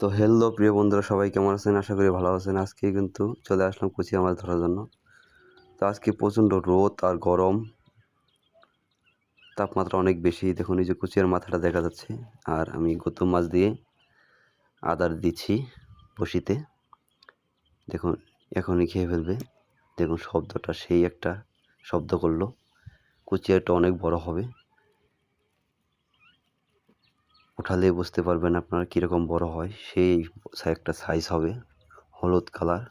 তো হ্যালো প্রিয় বন্ধুরা, সবাই কেমন আছেন? আশা করি ভালো আছেন। আজকে কিন্তু চলে আসলাম কুচিয়া মাছ ধরার জন্য। তো আজকে প্রচণ্ড রোদ আর গরম, তাপমাত্রা অনেক বেশি। দেখুন এই যে কুচিয়ার মাথাটা দেখা যাচ্ছে, আর আমি গৌতম মাছ দিয়ে আদার দিচ্ছি বসিতে। দেখুন এখনই খেয়ে ফেলবে। দেখুন শব্দটা সেই একটা শব্দ করলো। কুচিয়াটা অনেক বড় হবে, উঠালেই বুঝতে পারবেন আপনারা কীরকম বড় হয়। সেই একটা সাইজ হবে, হলুদ কালার,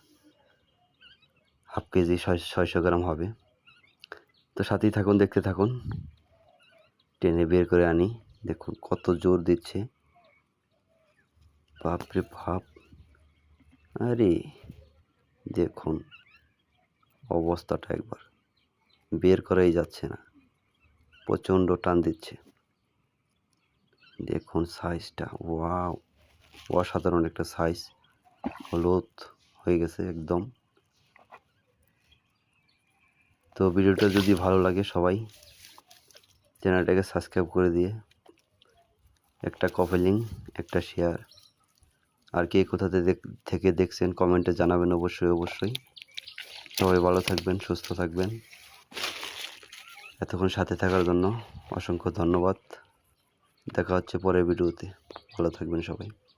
হাফ কেজি 600 গ্রাম হবে। তো সাথেই থাকুন, দেখতে থাকুন। টেনে বের করে আনি। দেখুন কত জোর দিচ্ছে, বাপরে বাপ! আরে দেখুন অবস্থাটা একবার, বের করাই যাচ্ছে না, প্রচণ্ড টান দিচ্ছে। দেখুন সাইজটা, ওয়াও! অসাধারণ একটা সাইজ, হলুদ হয়ে গেছে একদম। তো ভিডিওটা যদি ভালো লাগে সবাই চ্যানেলটাকে সাবস্ক্রাইব করে দিয়ে একটা কপি লিঙ্ক, একটা শেয়ার, আর কে কোথাতে থেকে দেখছেন কমেন্টে জানাবেন অবশ্যই। সবাই ভালো থাকবেন, সুস্থ থাকবেন। এতক্ষণ সাথে থাকার জন্য অসংখ্য ধন্যবাদ। দেখা হচ্ছে পরের ভিডিওতে। ভালো থাকবেন সবাই।